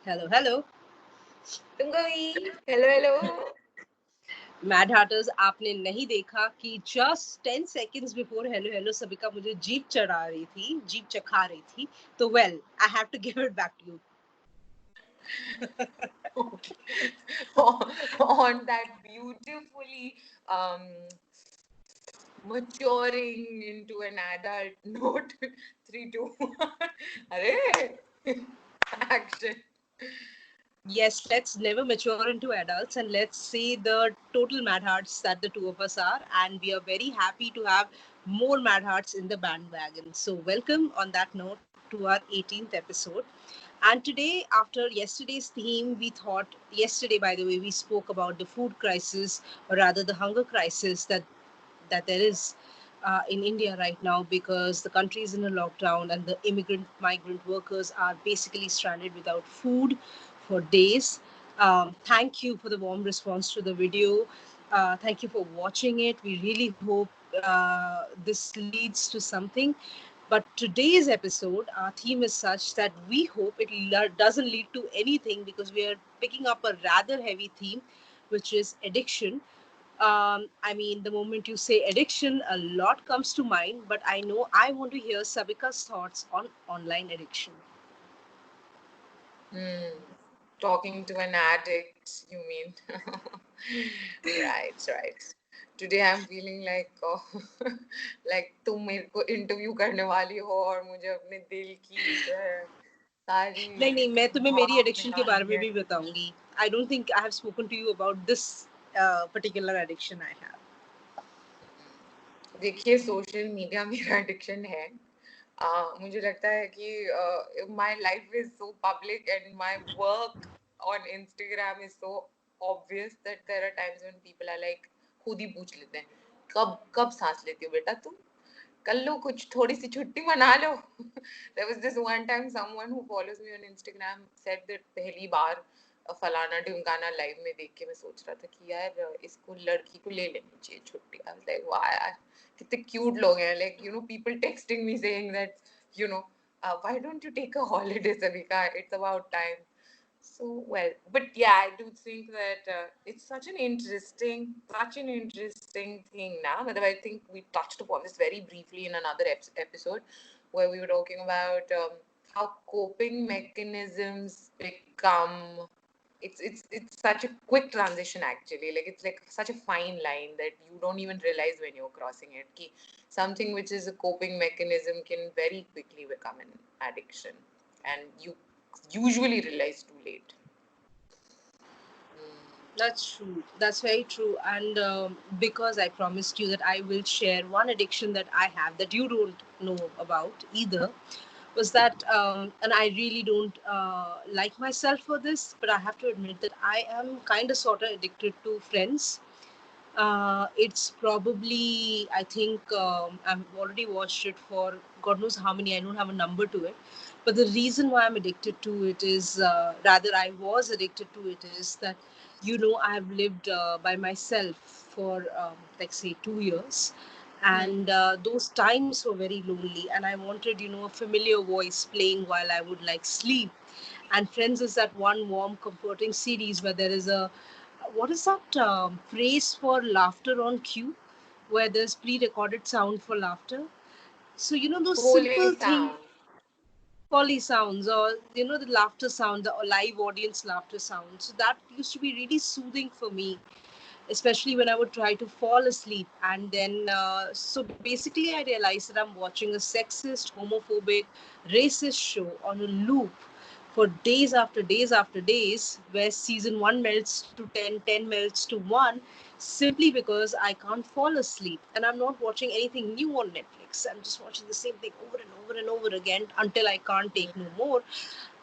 Hello, hello. तुमको भी hello hello. Mad हार्टर्स, आपने नहीं देखा कि just 10 seconds before hello hello सबिका मुझे जीप चढ़ा रही थी, जीप चखा रही थी. तो well, I have to give it back to you. On that beautifully maturing into an adult note. 3 2 अरे action. Yes, let's never mature into adults and let's say the total mad hearts that the two of us are. And we are very happy to have more mad hearts in the bandwagon. So, welcome on that note to our 18th episode. And today, after yesterday's theme, we thought, yesterday, by the way, we spoke about the food crisis, or rather the hunger crisis that there is in India right now because the country is in a lockdown and the immigrant migrant workers are basically stranded without food for days. Thank you for the warm response to the video. Thank you for watching it. We really hope this leads to something. But today's episode, our theme is such that we hope it doesn't lead to anything because we are picking up a rather heavy theme, which is addiction. I mean, the moment you say addiction, a lot comes to mind, but I know I want to hear Sabika's thoughts on online addiction. Hmm. Talking to an addict, you mean? Right, right. Today I'm feeling like like तुम मेरे को interview करने वाली हो और मुझे अपने दिल की जो है सारी नहीं नहीं, मैं तुम्हें मेरी भाव एडिक्शन के बारे निकालनी में है. भी बताऊंगी. I don't think I have spoken to you about this particular addiction I have. देखिए सोशल मीडिया मेरा एडिक्शन है. मुझे लगता है कि my life is so public and my work on Instagram is so obvious that there are times when people are like खुद ही पूछ लेते हैं कब कब सांस लेती हो बेटा तुम कर लो कुछ थोड़ी सी छुट्टी मना लो. There was this one time someone who follows me on Instagram said that पहली बार फलाना ढिमकाना लाइव में देख के मैं सोच रहा था कि यार इसको लड़की को ले लेनी चाहिए छुट्टी. I was like वाह यार कितने क्यूट लोग हैं. Like you know people texting me saying that you know why don't you take a holiday Savika, it's about time. So well, but yeah, I do think that it's such an interesting thing now. But I think we touched upon this very briefly in another episode where we were talking about how coping mechanisms become. It's such a quick transition actually. Like it's like such a fine line that you don't even realize when you're crossing it. Ki something which is a coping mechanism can very quickly become an addiction, and you usually realize too late. That's true. That's very true. And because I promised you that I will share one addiction that I have that you don't know about either, was that, and I really don't like myself for this, but I have to admit that I am kind of sort of addicted to Friends. It's probably, I think, I've already watched it for God knows how many. I don't have a number to it. But the reason why I'm addicted to it is, rather, I was addicted to it is that, I have lived by myself for, like, say, 2 years. And those times were very lonely. And I wanted, a familiar voice playing while I would like sleep. And Friends is that one warm, comforting series where there is a what is that phrase for laughter on cue, where there's pre-recorded sound for laughter. So those Holy simple things, sound. Foley sounds, or the laughter sound, the live audience laughter sound. So that used to be really soothing for me, especially when I would try to fall asleep. And then, so basically, I realized that I'm watching a sexist, homophobic, racist show on a loop for days after days after days, where season one melts to 10, 10 melts to one, simply because I can't fall asleep. And I'm not watching anything new on Netflix. I'm just watching the same thing over and over and over again until I can't take no more.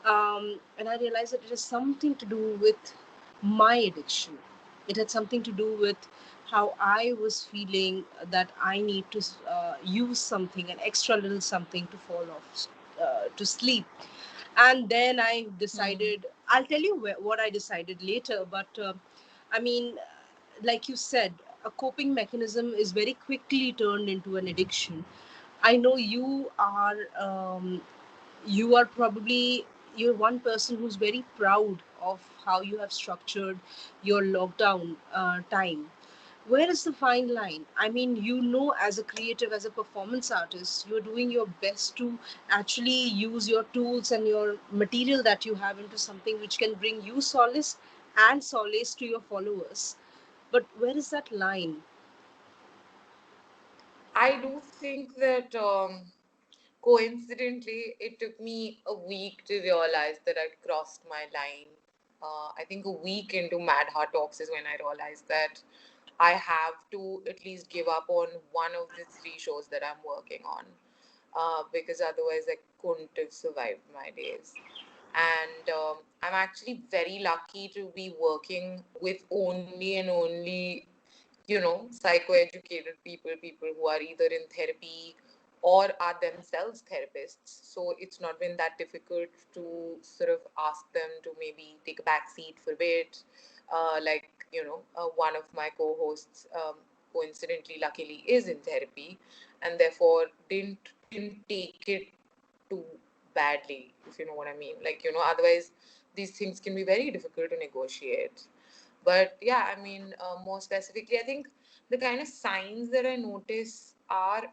And I realized that it has something to do with my addiction. It had something to do with how I was feeling that I need to use something, an extra little something to fall off to sleep. And then I decided, I'll tell you what I decided later, but I mean, like you said, a coping mechanism is very quickly turned into an addiction. I know you are probably you're one person who's very proud of how you have structured your lockdown time. Where is the fine line? I mean, as a creative, as a performance artist, you're doing your best to actually use your tools and your material that you have into something which can bring you solace and solace to your followers. But where is that line? I do think that coincidentally, it took me a week to realize that I'd crossed my line. I think a week into Mad Heart Talks is when I realized that I have to at least give up on one of the three shows that I'm working on, because otherwise I couldn't have survived my days. And I'm actually very lucky to be working with only and only, psychoeducated people who are either in therapy or are themselves therapists. So it's not been that difficult to sort of ask them to maybe take a back seat for a bit. One of my co-hosts, coincidentally, luckily, is in therapy, and therefore didn't take it too badly, if you know what I mean. Otherwise these things can be very difficult to negotiate. But yeah, I mean, more specifically, I think the kind of signs that I notice are,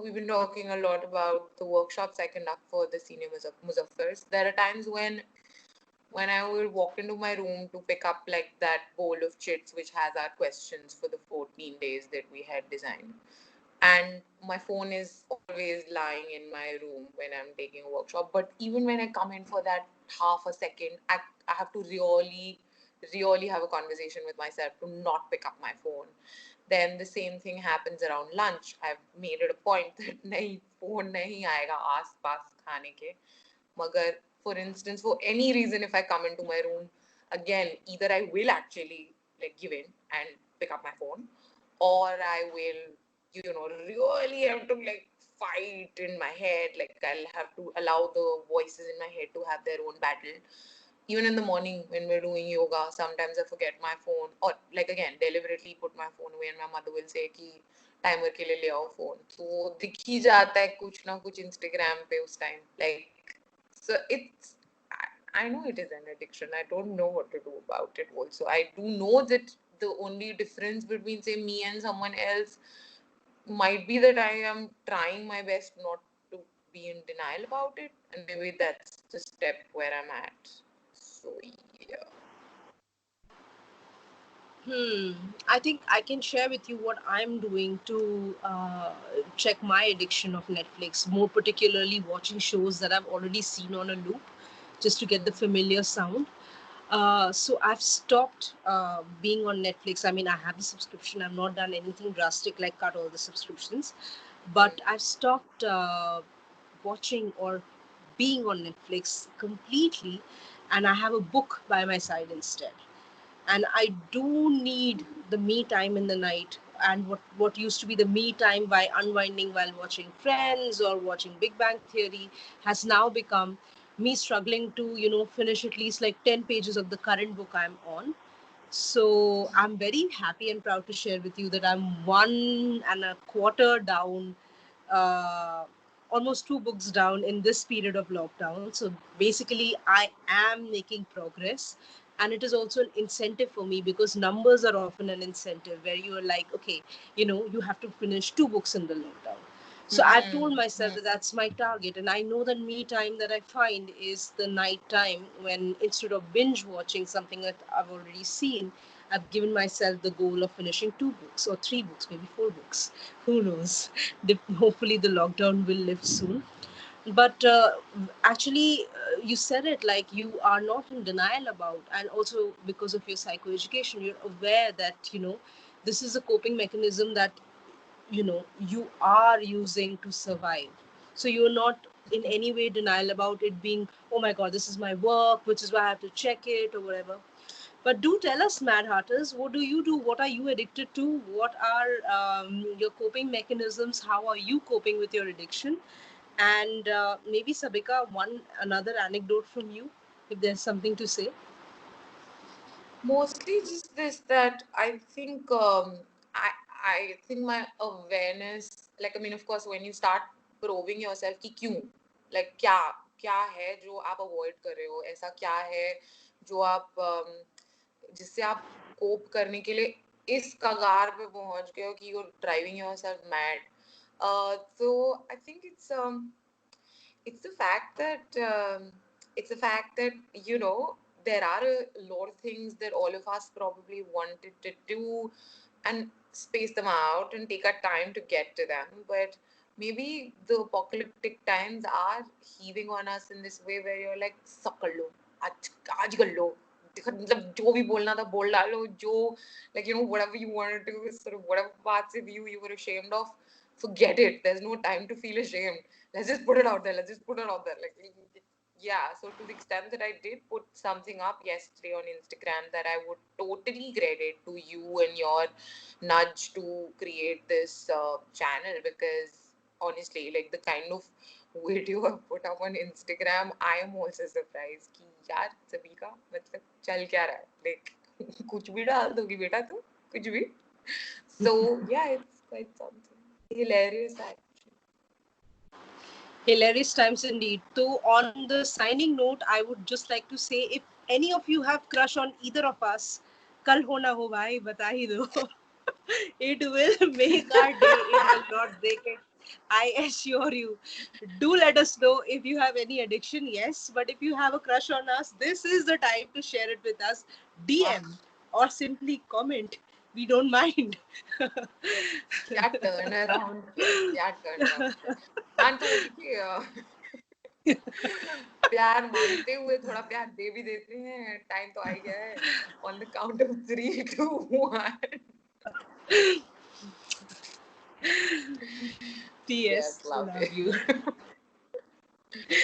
we've been talking a lot about the workshops I conduct for the senior Muzaffars. There are times when I will walk into my room to pick up like that bowl of chits which has our questions for the 14 days that we had designed. And my phone is always lying in my room when I'm taking a workshop. But even when I come in for that half a second, I have to really, really have a conversation with myself to not pick up my phone. Then the same thing happens around lunch. I've made it a point that nahi phone nahi aayega aas paas khane ke. Magar, for instance, for any reason, if I come into my room, again, either I will actually like give in and pick up my phone, or I will, really have to like fight in my head. Like I'll have to allow the voices in my head to have their own battle. Even in the morning when we're doing yoga, sometimes I forget my phone, or like again, deliberately put my phone away, and my mother will say कि timer के लिए ले आओ phone. तो दिख ही जाता है कुछ ना कुछ Instagram पे उस time. I know it is an addiction. I don't know what to do about it also. I do know that the only difference between, say, me and someone else might be that I am trying my best not to be in denial about it. And maybe that's the step where I'm at. So, yeah. I think I can share with you what I'm doing to check my addiction of Netflix, more particularly watching shows that I've already seen on a loop, just to get the familiar sound. So I've stopped being on Netflix. I mean, I have the subscription. I've not done anything drastic like cut all the subscriptions, Mm. but I've stopped watching or being on Netflix completely, and I have a book by my side instead. And I do need the me time in the night. And what used to be the me time by unwinding while watching Friends or watching Big Bang Theory has now become me struggling to finish at least like 10 pages of the current book I'm on. So I'm very happy and proud to share with you that I'm one and a quarter down, uh, almost two books down in this period of lockdown. So basically, I am making progress. And it is also an incentive for me because numbers are often an incentive where you are like, okay, you have to finish two books in the lockdown. So I've told myself that that's my target, and I know that me time that I find is the night time when instead of binge watching something that I've already seen, I've given myself the goal of finishing two books or three books, maybe four books. Who knows? Hopefully, the lockdown will lift soon. But actually, you said it like you are not in denial about, and also because of your psychoeducation, you're aware that this is a coping mechanism that you are using to survive. So you're not in any way denial about it being, oh my god, this is my work, which is why I have to check it or whatever. But do tell us, Mad Hatters, what do you do? What are you addicted to? What are your coping mechanisms? How are you coping with your addiction? And maybe Sabika, one another anecdote from you, if there's something to say. Mostly just this, that I I think my awareness, like, I mean, of course, when you start probing yourself कि क्यों, like क्या क्या है जो आप avoid कर रहे हो, ऐसा क्या है जो आप जिससे आप कोप करने के लिए इस कगार पे पहुंच गए हो कि you're driving yourself mad. So I think it's the fact that you know there are a lot of things that all of us probably wanted to do and space them out and take our time to get to them, but maybe the apocalyptic times are heaving on us in this way where you're like सब कर लो, आज कर लो, मतलब जो भी बोलना था बोल डालो, जो like you know whatever you want to do, sort of whatever parts of you were ashamed of, forget it. There's no time to feel ashamed. Let's just put it out there. Let's just put it out there. Like, yeah. So to the extent that I did put something up yesterday on Instagram, that I would totally credit to you and your nudge to create this channel, because honestly, like the kind of video I put up on Instagram, I am also surprised कि यार सभी का मतलब चल क्या रहा है, like कुछ भी डाल दोगी बेटा तू, कुछ भी. So yeah, it's quite something. Hilarious actually. Hilarious times indeed. So, on the signing note, I would just like to say, if any of you have crush on either of us, कल होना हो भाई बता ही दो. It will make our day. It will not break it. I assure you. Do let us know if you have any addiction. Yes, but if you have a crush on us, this is the time to share it with us. DM or simply comment. We don't mind. क्या turn around है, क्या turn around है. हाँ तो देखिए प्यार मांगते हुए थोड़ा प्यार दे भी देते हैं. टाइम तो आ ही गया है. On the count of 3, 2, 1. T.S. Yes, love Love you. you.